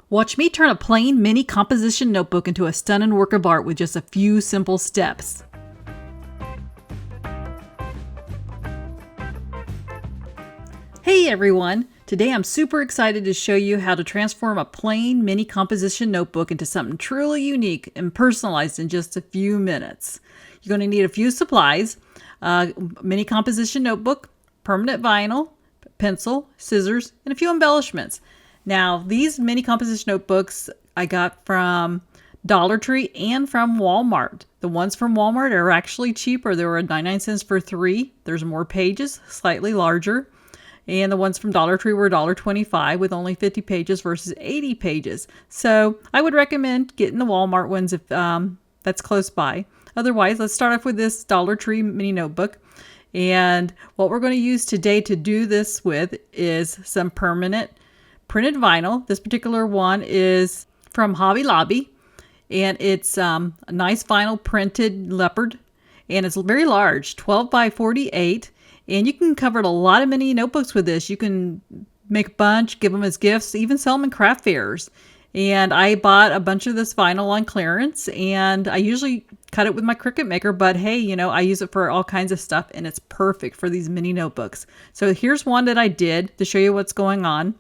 Watch me turn a plain mini composition notebook into a stunning work of art with just a few simple steps. Hey everyone! Today I'm super excited to show you how to transform a plain mini composition notebook into something truly unique and personalized in just a few minutes. You're going to need a few supplies: mini composition notebook, permanent vinyl, pencil, scissors, and a few embellishments. Now, these mini composition notebooks I got from Dollar Tree and from Walmart. The ones from Walmart are actually cheaper. They were 99 cents for 3. There's more pages, slightly larger. And the ones from Dollar Tree were $1.25 with only 50 pages versus 80 pages. So I would recommend getting the Walmart ones if that's close by. Otherwise, let's start off with this Dollar Tree mini notebook. And what we're going to use today to do this with is some permanent printed vinyl. This particular one is from Hobby Lobby, and it's a nice vinyl printed leopard, and it's very large, 12 by 48, and you can cover a lot of mini notebooks with this. You can make a bunch, give them as gifts, even sell them in craft fairs. And I bought a bunch of this vinyl on clearance, and I usually cut it with my Cricut Maker, but hey, you know, I use it for all kinds of stuff, and it's perfect for these mini notebooks. So here's one that I did to show you what's going on.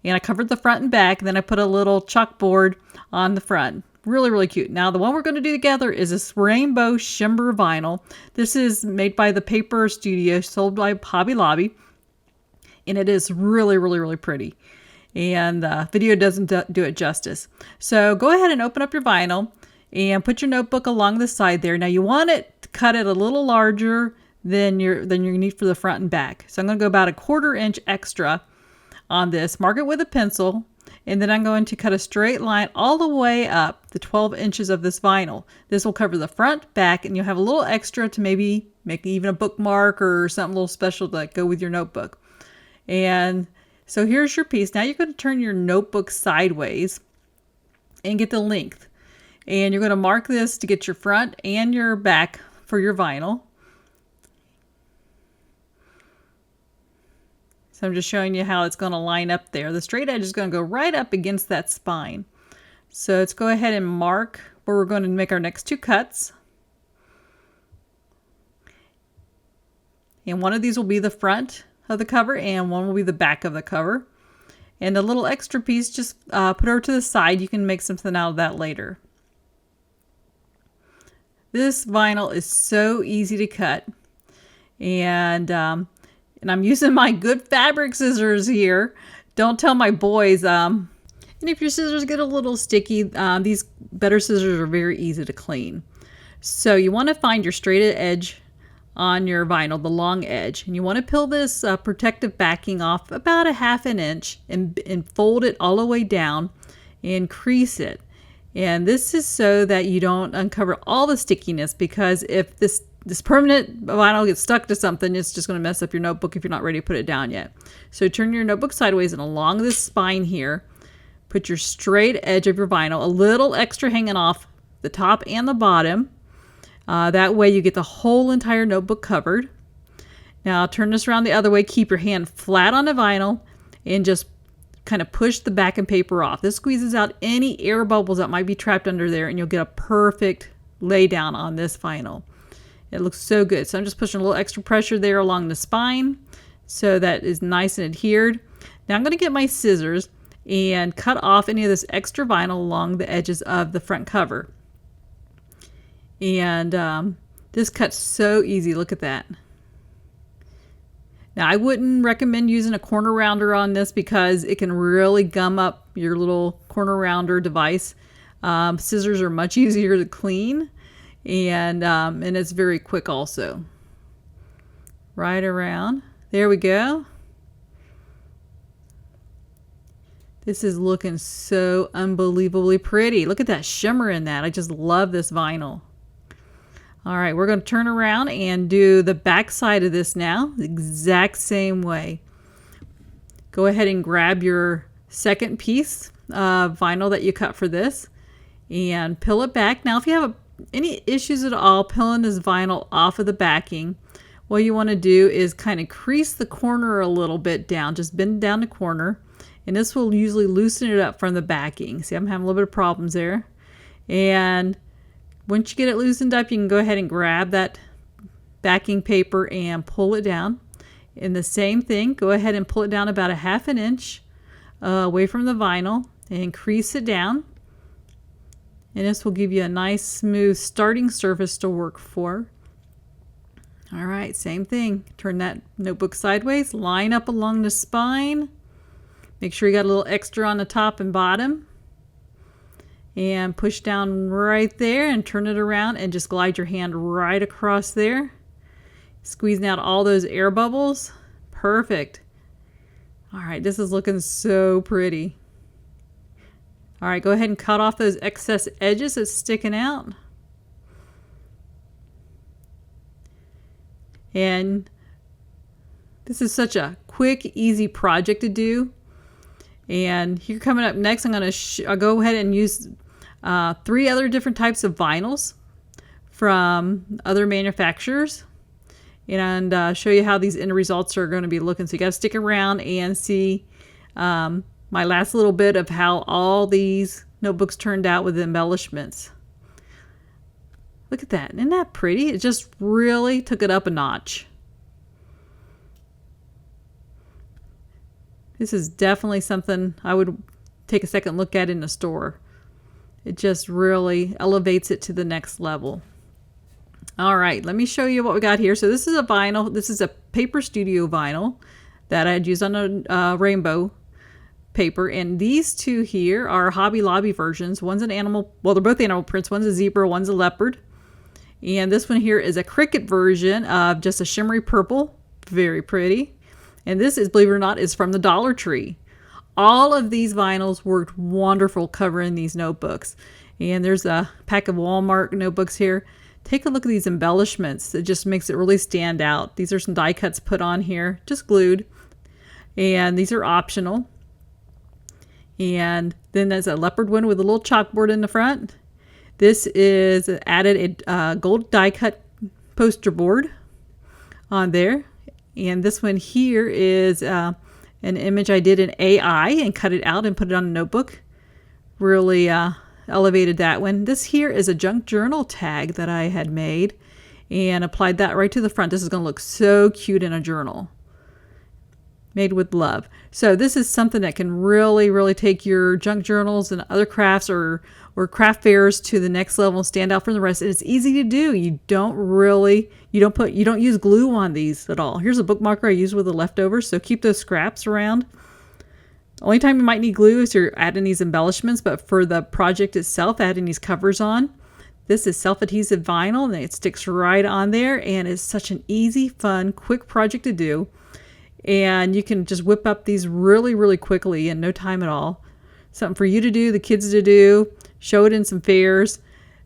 And I covered the front and back, and then I put a little chalkboard on the front. Really, really cute. Now, the one we're going to do together is this rainbow shimmer vinyl. This is made by the Paper Studio, sold by Hobby Lobby. And it is really, really, really pretty. And the video doesn't do it justice. So go ahead and open up your vinyl and put your notebook along the side there. Now, you want it to cut it a little larger than you need for the front and back. So I'm going to go about a 1/4 inch extra on this, mark it with a pencil, and then I'm going to cut a straight line all the way up the 12 inches of this vinyl. This will cover the front, back, and you'll have a little extra to maybe make even a bookmark or something a little special to go with your notebook. And so here's your piece. Now you're going to turn your notebook sideways and get the length. And you're going to mark this to get your front and your back for your vinyl. So I'm just showing you how it's going to line up there. The straight edge is going to go right up against that spine. So let's go ahead and mark where we're going to make our next 2 cuts. And one of these will be the front of the cover, and one will be the back of the cover. And the little extra piece, just put over to the side. You can make something out of that later. This vinyl is so easy to cut. And I'm using my good fabric scissors here. Don't tell my boys. And if your scissors get a little sticky, these better scissors are very easy to clean. So you want to find your straight edge on your vinyl, the long edge. And you want to peel this protective backing off about a 1/2 inch and fold it all the way down and crease it. And this is so that you don't uncover all the stickiness, because if this permanent vinyl gets stuck to something, it's just going to mess up your notebook if you're not ready to put it down yet. So turn your notebook sideways, and along this spine here, put your straight edge of your vinyl, a little extra hanging off the top and the bottom. That way you get the whole entire notebook covered. Now turn this around the other way. Keep your hand flat on the vinyl and just kind of push the backing paper off. This squeezes out any air bubbles that might be trapped under there, and you'll get a perfect lay down on this vinyl. It looks so good. So I'm just pushing a little extra pressure there along the spine so that is nice and adhered. Now I'm going to get my scissors and cut off any of this extra vinyl along the edges of the front cover. And this cuts so easy. Look at that. Now I wouldn't recommend using a corner rounder on this because it can really gum up your little corner rounder device. Scissors are much easier to clean. And it's very quick also. Right around. There we go. This is looking so unbelievably pretty. Look at that shimmer in that. I just love this vinyl. All right, we're going to turn around and do the back side of this now, the exact same way. Go ahead and grab your second piece of vinyl that you cut for this and peel it back. Now, if you have any issues at all peeling this vinyl off of the backing, what you want to do is kind of crease the corner a little bit down. Just bend down the corner and this will usually loosen it up from the backing. See, I'm having a little bit of problems there. And once you get it loosened up, you can go ahead and grab that backing paper and pull it down. And the same thing, go ahead and pull it down about a 1/2 inch away from the vinyl and crease it down. And this will give you a nice smooth starting surface to work for. All right, same thing. Turn that notebook sideways, line up along the spine. Make sure you got a little extra on the top and bottom. And push down right there and turn it around and just glide your hand right across there. Squeezing out all those air bubbles. Perfect. All right, this is looking so pretty. All right, go ahead and cut off those excess edges that's sticking out. And this is such a quick, easy project to do. And here coming up next, I'm going to I'll go ahead and use 3 other different types of vinyls from other manufacturers, and show you how these end results are going to be looking. So you got to stick around and see my last little bit of how all these notebooks turned out with the embellishments. Look at that. Isn't that pretty? It just really took it up a notch. This is definitely something I would take a second look at in the store. It just really elevates it to the next level. All right, let me show you what we got here. So this is a vinyl. This is a Paper Studio vinyl that I had used on a rainbow paper. And these two here are Hobby Lobby versions. One's an animal, well, they're both animal prints. One's a zebra, one's a leopard. And this one here is a Cricut version of just a shimmery purple. Very pretty. And this is, believe it or not, is from the Dollar Tree. All of these vinyls worked wonderful covering these notebooks. And there's a pack of Walmart notebooks here. Take a look at these embellishments. It just makes it really stand out. These are some die cuts put on here, just glued. And these are optional. And then there's a leopard one with a little chalkboard in the front. This is added a gold die cut poster board on there. And this one here is an image I did in AI and cut it out and put it on a notebook. Really elevated that one. This here is a junk journal tag that I had made and applied that right to the front. This is going to look so cute in a journal. Made with love. So this is something that can really, really take your junk journals and other crafts or craft fairs to the next level and stand out from the rest. And it's easy to do. You don't use glue on these at all. Here's a bookmarker I use with the leftovers, so keep those scraps around. Only time you might need glue is you're adding these embellishments, but for the project itself, adding these covers on. This is self-adhesive vinyl and it sticks right on there, and it's such an easy, fun, quick project to do. And you can just whip up these really, really quickly in no time at all. Something for you to do, the kids to do, show it in some fairs.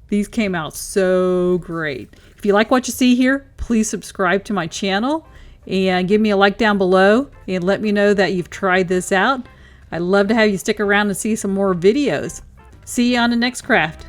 These came out so great. If you like what you see here, please subscribe to my channel and give me a like down below and let me know that you've tried this out. I'd love to have you stick around and see some more videos. See you on the next craft.